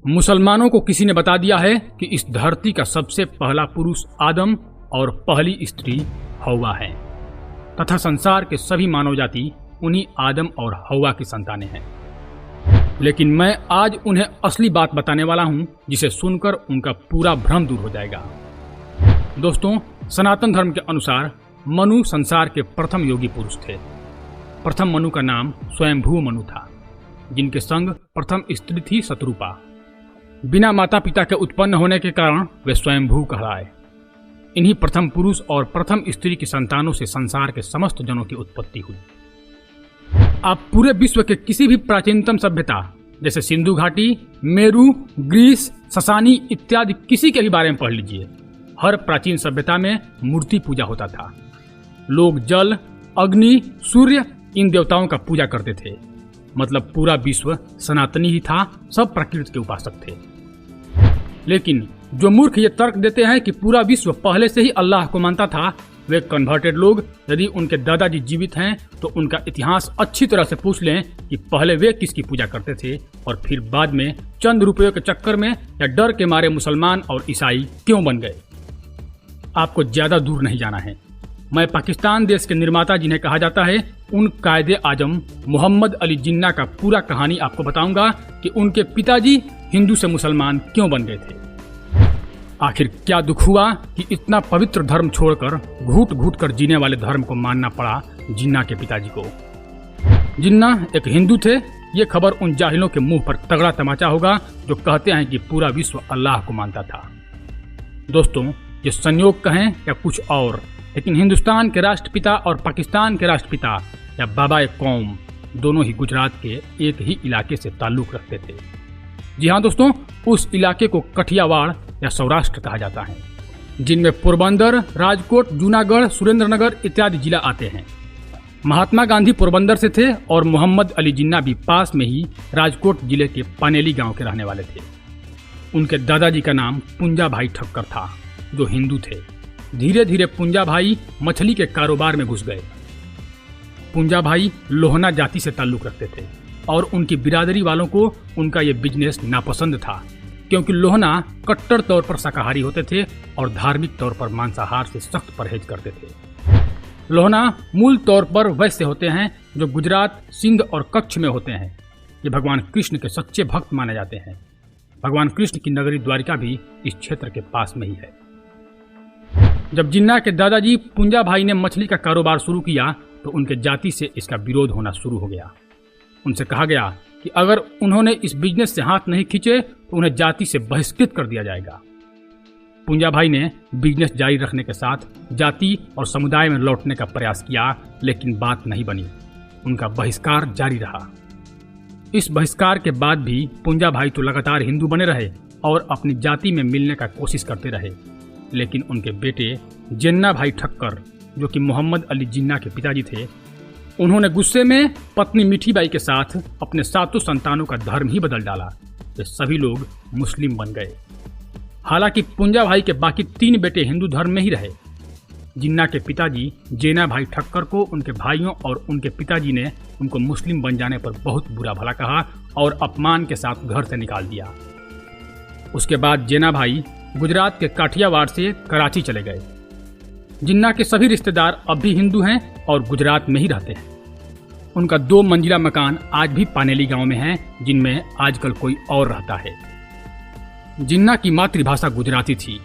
मुसलमानों को किसी ने बता दिया है कि इस धरती का सबसे पहला पुरुष आदम और पहली स्त्री हव्वा है तथा संसार के सभी मानव जाति उन्हीं आदम और हव्वा की संतानें हैं। लेकिन मैं आज उन्हें असली बात बताने वाला हूं जिसे सुनकर उनका पूरा भ्रम दूर हो जाएगा। दोस्तों, सनातन धर्म के अनुसार मनु संसार के प्रथम योगी पुरुष थे। प्रथम मनु का नाम स्वयंभू मनु था, जिनके संग प्रथम स्त्री थी शत्रुपा। बिना माता पिता के उत्पन्न होने के कारण वे स्वयंभू कहलाए। इन्हीं प्रथम पुरुष और प्रथम स्त्री की संतानों से संसार के समस्त जनों की उत्पत्ति हुई। आप पूरे विश्व के किसी भी प्राचीनतम सभ्यता जैसे सिंधु घाटी, मेरू, ग्रीस, ससानी इत्यादि किसी के भी बारे में पढ़ लीजिए। हर प्राचीन सभ्यता में मूर्ति पूजा होता था। लोग जल, अग्नि, सूर्य इन देवताओं का पूजा करते थे। मतलब पूरा विश्व सनातनी ही था, सब प्रकृति के उपासक थे। लेकिन जो मूर्ख ये तर्क देते हैं कि पूरा विश्व पहले से ही अल्लाह को मानता था, वे कन्वर्टेड लोग यदि उनके दादाजी जीवित हैं तो उनका इतिहास अच्छी तरह से पूछ लें कि पहले वे किसकी पूजा करते थे और फिर बाद में चंद रुपयों के चक्कर में या डर के मारे मुसलमान और ईसाई क्यों बन गए। आपको ज्यादा दूर नहीं जाना है। मैं पाकिस्तान देश के निर्माता जिन्हें कहा जाता है उन कायदे आजम मोहम्मद अली जिन्ना का पूरा कहानी आपको बताऊंगा कि उनके पिताजी हिंदू से मुसलमान क्यों बन गए थे। आखिर क्या दुख हुआ कि इतना पवित्र धर्म छोड़कर घूट घूट कर जीने वाले धर्म को मानना पड़ा जिन्ना के पिताजी को। जिन्ना एक हिंदू थे। ये खबर उन जाहिलों के मुंह पर तगड़ा तमाचा होगा जो कहते हैं कि पूरा विश्व अल्लाह को मानता था। दोस्तों, ये संयोग कहें या कुछ और, लेकिन हिंदुस्तान के राष्ट्रपिता और पाकिस्तान के राष्ट्रपिता या बाबा कौम दोनों ही गुजरात के एक ही इलाके से ताल्लुक रखते थे। जी हाँ दोस्तों, उस इलाके को कठियावाड़ या सौराष्ट्र कहा जाता है, जिनमें पोरबंदर, राजकोट, जूनागढ़, सुरेंद्रनगर इत्यादि जिला आते हैं। महात्मा गांधी पोरबंदर से थे और मोहम्मद अली जिन्ना भी पास में ही राजकोट जिले के पानेली गांव के रहने वाले थे। उनके दादाजी का नाम पुंजा भाई ठक्कर था, जो हिंदू थे। धीरे धीरे पुंजा भाई मछली के कारोबार में घुस गए। पुंजा भाई लोहना जाति से ताल्लुक रखते थे और उनकी बिरादरी वालों को उनका ये बिजनेस नापसंद था, क्योंकि लोहना कट्टर तौर पर शाकाहारी होते थे और धार्मिक तौर पर मांसाहार से सख्त परहेज करते थे। लोहना मूल तौर पर वैसे होते हैं जो गुजरात, सिंध और कच्छ में होते हैं। ये भगवान कृष्ण के सच्चे भक्त माने जाते हैं। भगवान कृष्ण की नगरी द्वारिका भी इस क्षेत्र के पास में ही है। जब जिन्ना के दादाजी पुंजा भाई ने मछली का कारोबार शुरू किया तो उनके जाति से इसका विरोध होना शुरू हो गया। उनसे कहा गया कि अगर उन्होंने इस बिजनेस से हाथ नहीं खींचे तो उन्हें जाति से बहिष्कृत कर दिया जाएगा। पुंजा भाई ने बिजनेस जारी रखने के साथ जाति और समुदाय में लौटने का प्रयास किया, लेकिन बात नहीं बनी। उनका बहिष्कार जारी रहा। इस बहिष्कार के बाद भी पुंजा भाई तो लगातार हिंदू बने रहे और अपनी जाति में मिलने का कोशिश करते रहे। लेकिन उनके बेटे जिन्ना भाई ठक्कर, जो कि मोहम्मद अली जिन्ना के पिताजी थे, उन्होंने गुस्से में पत्नी मीठीबाई के साथ अपने 7 संतानों का धर्म ही बदल डाला। वे सभी लोग मुस्लिम बन गए। हालांकि पुंजा भाई के बाकी 3 बेटे हिंदू धर्म में ही रहे। जिन्ना के पिताजी जेना भाई ठक्कर को उनके भाइयों और उनके पिताजी ने उनको मुस्लिम बन जाने पर बहुत बुरा भला कहा और अपमान के साथ घर से निकाल दिया। उसके बाद जेना भाई गुजरात के काठियावाड़ से कराची चले गए। जिन्ना के सभी रिश्तेदार अब भी हिंदू हैं और गुजरात में ही रहते हैं। उनका 2 मंजिला मकान आज भी पानेली गांव में है, जिनमें आजकल कोई और रहता है। जिन्ना की मातृभाषा गुजराती थी।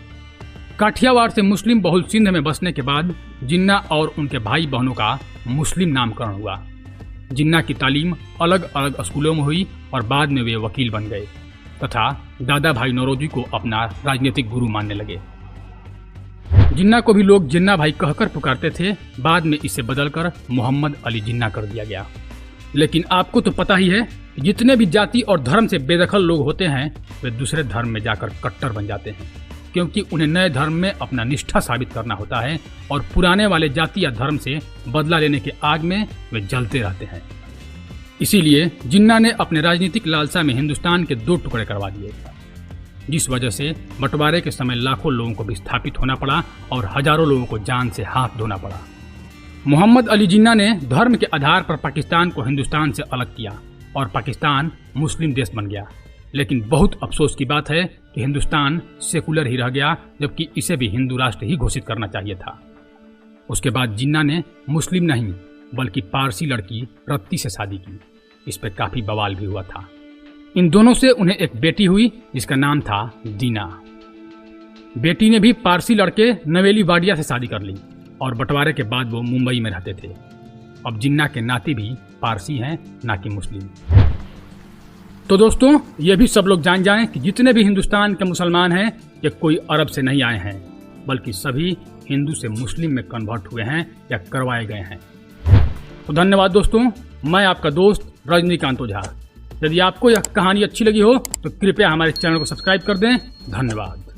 काठियावाड़ से मुस्लिम बहुल सिंध में बसने के बाद जिन्ना और उनके भाई बहनों का मुस्लिम नामकरण हुआ। जिन्ना की तालीम अलग अलग स्कूलों में हुई और बाद में वे वकील बन गए तथा दादा भाई नौरोजी को अपना राजनीतिक गुरु मानने लगे। जिन्ना को भी लोग जिन्ना भाई कहकर पुकारते थे। बाद में इसे बदलकर मोहम्मद अली जिन्ना कर दिया गया। लेकिन आपको तो पता ही है कि जितने भी जाति और धर्म से बेदखल लोग होते हैं वे दूसरे धर्म में जाकर कट्टर बन जाते हैं, क्योंकि उन्हें नए धर्म में अपना निष्ठा साबित करना होता है और पुराने वाले जाति या धर्म से बदला लेने के आग में वे जलते रहते हैं। इसीलिए जिन्ना ने अपने राजनीतिक लालसा में हिंदुस्तान के 2 टुकड़े करवा दिए, जिस वजह से बंटवारे के समय लाखों लोगों को विस्थापित होना पड़ा और हजारों लोगों को जान से हाथ धोना पड़ा। मोहम्मद अली जिन्ना ने धर्म के आधार पर पाकिस्तान को हिंदुस्तान से अलग किया और पाकिस्तान मुस्लिम देश बन गया। लेकिन बहुत अफसोस की बात है कि हिंदुस्तान सेकुलर ही रह गया, जबकि इसे भी हिंदू राष्ट्र ही घोषित करना चाहिए था। उसके बाद जिन्ना ने मुस्लिम नहीं बल्कि पारसी लड़की रत्ती से शादी की। इस पर काफी बवाल भी हुआ था। इन दोनों से उन्हें एक बेटी हुई जिसका नाम था दीना। बेटी ने भी पारसी लड़के नवेली वाडिया से शादी कर ली और बंटवारे के बाद वो मुंबई में रहते थे। अब जिन्ना के नाती भी पारसी हैं, ना कि मुस्लिम। तो दोस्तों, ये भी सब लोग जान जाएं कि जितने भी हिंदुस्तान के मुसलमान हैं ये कोई अरब से नहीं आए हैं, बल्कि सभी हिंदू से मुस्लिम में कन्वर्ट हुए हैं या करवाए गए हैं। तो धन्यवाद दोस्तों, मैं आपका दोस्त रजनीकांत ओझा। यदि आपको यह कहानी अच्छी लगी हो तो कृपया हमारे चैनल को सब्सक्राइब कर दें। धन्यवाद।